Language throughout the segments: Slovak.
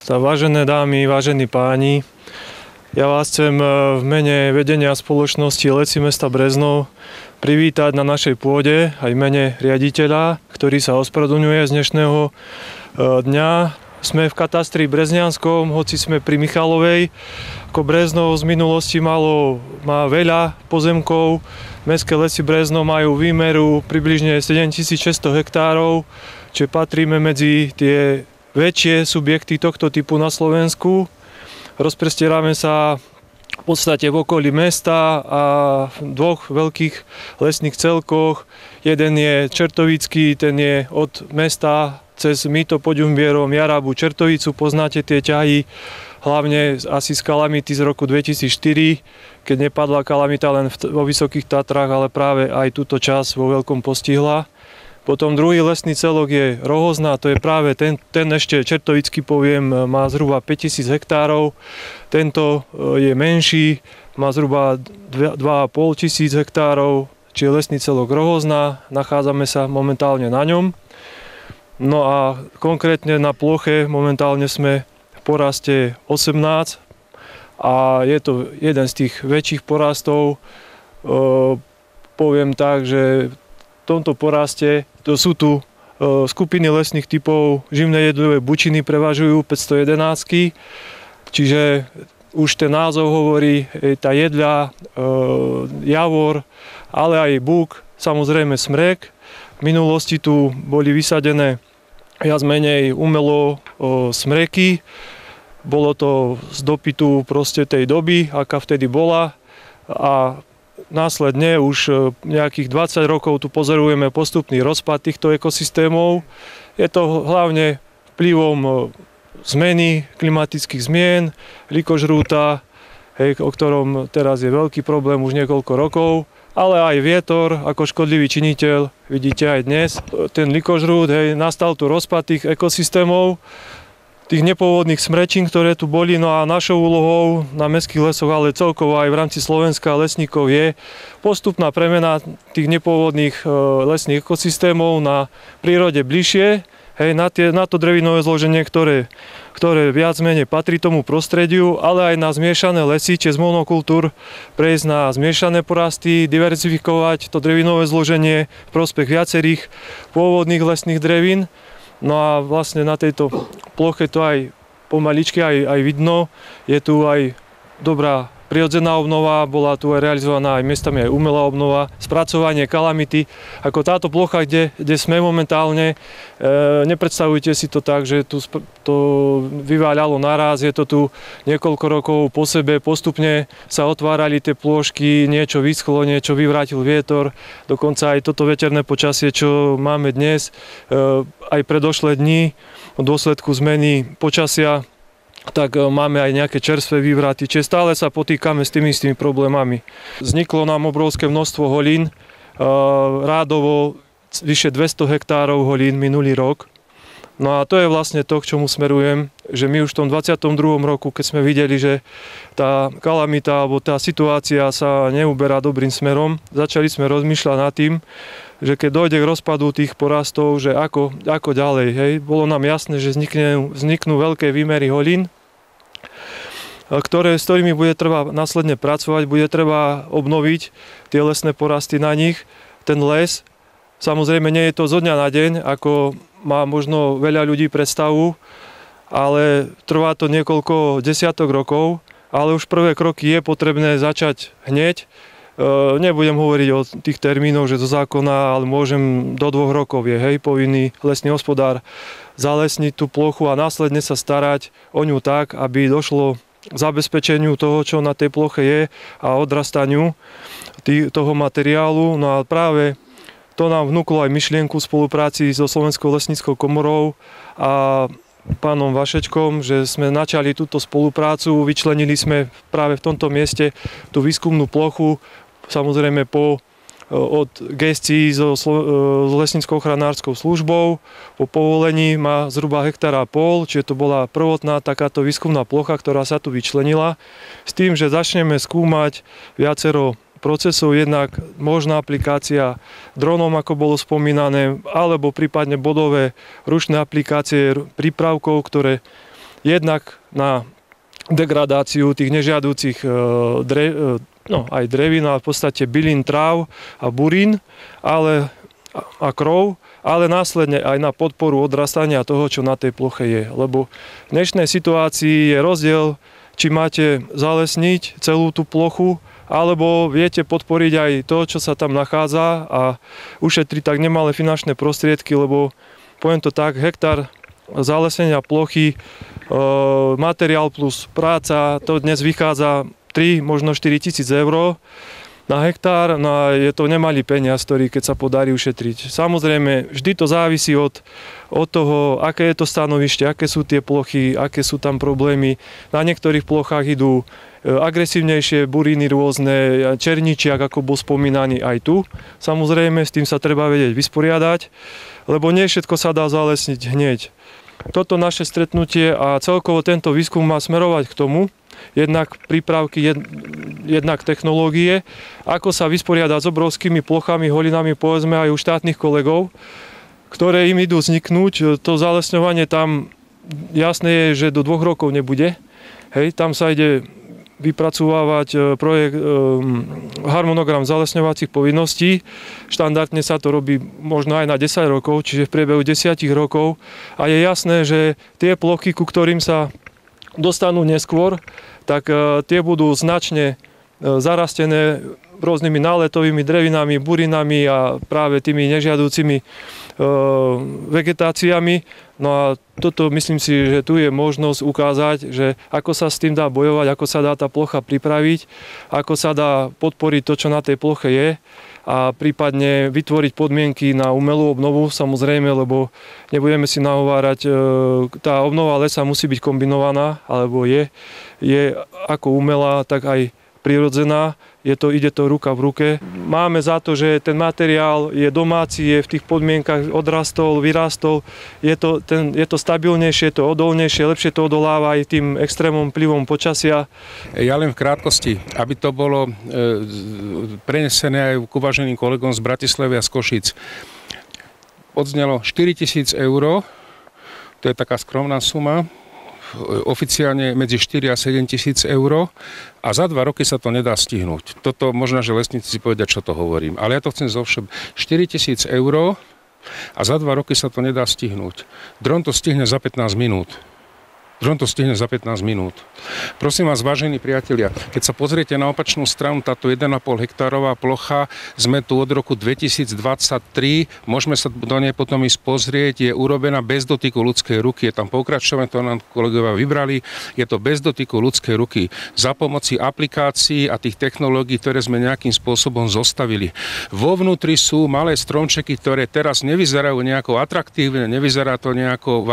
Vážené dámy, vážení páni, ja vás chcem v mene vedenia spoločnosti Lesy mesta Breznov privítať na našej pôde aj v mene riaditeľa, ktorý sa ospravedlňuje z dnešného dňa. Sme v katastri brezňanskom, hoci sme pri Michalovej. Ako Breznov z minulosti má veľa pozemkov. Mestské lesy Breznov majú výmeru približne 7600 hektárov, čiže patríme medzi tie väčšie subjekty tohto typu na Slovensku. Rozprestieráme sa v podstate v okolí mesta a v dvoch veľkých lesných celkoch. Jeden je Čertovický, ten je od mesta cez Mýto, Poďumbierom, Jarabu, Čertovicu. Poznáte tie ťahy, hlavne asi z kalamity z roku 2004, keď nepadla kalamita len vo Vysokých Tatrách, ale práve aj túto časť vo veľkom postihla. Potom druhý lesný celok je Rohozná, to je práve ten ešte Čertovický, poviem, má zhruba 5000 hektárov. Tento je menší, má zhruba 2500 hektárov, čiže lesný celok Rohozná, nachádzame sa momentálne na ňom. No a konkrétne na ploche momentálne sme v poraste 18 a je to jeden z tých väčších porastov. Poviem tak, že v tomto poraste sú tu skupiny lesných typov, živné jedlivé bučiny prevažujú 511, čiže už ten názov hovorí, tá jedľa, javor, ale aj búk, samozrejme smrek. V minulosti tu boli vysadené viac menej umelo smreky, bolo to z dopytu proste tej doby, aká vtedy bola, a následne už nejakých 20 rokov tu pozorujeme postupný rozpad týchto ekosystémov. Je to hlavne vplyvom zmeny, klimatických zmien, likožrúta, o ktorom teraz je veľký problém už niekoľko rokov, ale aj vietor ako škodlivý činiteľ, vidíte aj dnes. Ten likožrút, nastal tu rozpad tých ekosystémov, tých nepôvodných smrečín, ktoré tu boli. No a našou úlohou na mestských lesoch, ale celkovo aj v rámci Slovenska lesníkov je postupná premena tých nepôvodných lesných ekosystémov na prírode bližšie, na to drevinové zloženie, ktoré viac menej patrí tomu prostrediu, ale aj na zmiešané lesy, čiže z monokultúr prejsť na zmiešané porasty, diverzifikovať to drevinové zloženie v prospech viacerých pôvodných lesných drevín. No a vlastne na tejto ploche to aj pomaličky aj vidno. Je tu aj dobrá prirodzená obnova, bola tu aj realizovaná aj miestami aj umelá obnova, spracovanie kalamity. Ako táto plocha, kde sme momentálne, nepredstavujte si to tak, že tu to vyváľalo naraz, je to tu niekoľko rokov po sebe, postupne sa otvárali tie plôžky, niečo vyschlo, niečo vyvrátil vietor, dokonca aj toto veterné počasie, čo máme dnes, aj predošlé dni v dôsledku zmeny počasia, tak máme aj nejaké čerstvé vývraty, čiže stále sa potýkame s tými istými problémami. Vzniklo nám obrovské množstvo holín, rádovo vyše 200 hektárov holín minulý rok. No a to je vlastne to, k čomu smerujem, že my už v tom 22. roku, keď sme videli, že tá kalamita alebo tá situácia sa neuberá dobrým smerom, začali sme rozmýšľať nad tým, že keď dojde k rozpadu tých porastov, že ako ďalej. Bolo nám jasné, že vzniknú veľké výmery holín, s ktorými bude treba následne pracovať, bude treba obnoviť tie lesné porasty na nich. Ten les, samozrejme nie je to zo dňa na deň, ako má možno veľa ľudí predstavu, ale trvá to niekoľko desiatok rokov, ale už prvé kroky je potrebné začať hneď. Nebudem hovoriť o tých termínoch, že zo zákona, ale môžem do 2 rokov je povinný lesný hospodár zalesniť tú plochu a následne sa starať o ňu tak, aby došlo k zabezpečeniu toho, čo na tej ploche je a odrastaniu toho materiálu. No a práve to nám vnúklo aj myšlienku v spolupráci so Slovenskou lesníckou komorou a pánom Vašečkom, že sme načali túto spoluprácu, vyčlenili sme práve v tomto mieste tú výskumnú plochu, samozrejme od gestii so lesníckou ochranárskou službou. Po povolení má zhruba 1,5 hektara, čiže to bola prvotná takáto výskumná plocha, ktorá sa tu vyčlenila, s tým, že začneme skúmať viacero procesov, jednak možná aplikácia dronom, ako bolo spomínané, alebo prípadne bodové ručné aplikácie prípravkov, ktoré jednak na degradáciu tých nežiaducich aj drevín, ale v podstate bylín, tráv a burín, a krov, ale následne aj na podporu odrastania toho, čo na tej ploche je. Lebo v dnešnej situácii je rozdiel, či máte zalesniť celú tú plochu, alebo viete podporiť aj to, čo sa tam nachádza a ušetriť tak nemalé finančné prostriedky, lebo poviem to tak, hektár zalesnenia plochy, materiál plus práca, to dnes vychádza 3, možno 4 tisíc eur na hektár, no a je to nemalý peniaz, ktorý keď sa podarí ušetriť. Samozrejme, vždy to závisí od toho, aké je to stanovište, aké sú tie plochy, aké sú tam problémy. Na niektorých plochách idú agresívnejšie buriny rôzne, černičiak, ako bol spomínaný aj tu. Samozrejme, s tým sa treba vedieť vysporiadať, lebo nie všetko sa dá zalesniť hneď. Toto naše stretnutie a celkovo tento výskum má smerovať k tomu, jednak prípravky, jednak technológie, ako sa vysporiadať s obrovskými plochami, holinami, povedzme aj u štátnych kolegov, ktoré im idú vzniknúť. To zalesňovanie tam jasné je, že do 2 rokov nebude. Hej, tam sa ide vypracovávať harmonogram zalesňovacích povinností. Štandardne sa to robí možno aj na 10 rokov, čiže v priebehu 10 rokov. A je jasné, že tie plochy, ku ktorým sa dostanú neskôr, tak tie budú značne zarastené rôznymi náletovými drevinami, burinami a práve tými nežiaducimi vegetáciami. No a toto myslím si, že tu je možnosť ukázať, že ako sa s tým dá bojovať, ako sa dá tá plocha pripraviť, ako sa dá podporiť to, čo na tej ploche je a prípadne vytvoriť podmienky na umelú obnovu, samozrejme, lebo nebudeme si nahovárať, tá obnova lesa musí byť kombinovaná, alebo je ako umelá, tak aj prirodzená. Ide to ruka v ruke. Máme za to, že ten materiál je domáci, je v tých podmienkach odrastol, vyrástol. Je to stabilnejšie, je to odolnejšie, lepšie to odoláva aj tým extrémom vplyvom počasia. Ja len v krátkosti, aby to bolo prenesené aj k uvaženým kolegom z Bratislavy a z Košíc. Odznelo 4 000 eur, to je taká skromná suma, oficiálne medzi 4 a 7 tisíc eur a za 2 roky sa to nedá stihnúť. Toto možno, že lesníci si povedia, čo to hovorím. Ale ja to chcem zovšem. 4 000 eur a za 2 roky sa to nedá stihnúť. Dron to stihne za 15 minút. Prosím vás, vážení priatelia, keď sa pozriete na opačnú stranu, táto 1,5 hektárová plocha, sme tu od roku 2023, môžeme sa do nej potom ísť pozrieť, je urobená bez dotyku ľudskej ruky, je tam pokračovanie, to nám kolegovia vybrali, je to bez dotyku ľudskej ruky, za pomoci aplikácií a tých technológií, ktoré sme nejakým spôsobom zostavili. Vo vnútri sú malé stromčeky, ktoré teraz nevyzerajú nejako atraktívne, nevyzerá to nejako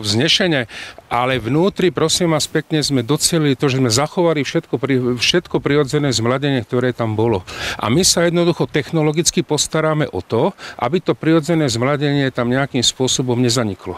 vznešenie, ale vnútri, prosím vás pekne, sme docelili to, že sme zachovali všetko prirodzené zmladenie, ktoré tam bolo. A my sa jednoducho technologicky postaráme o to, aby to prirodzené zmladenie tam nejakým spôsobom nezaniklo.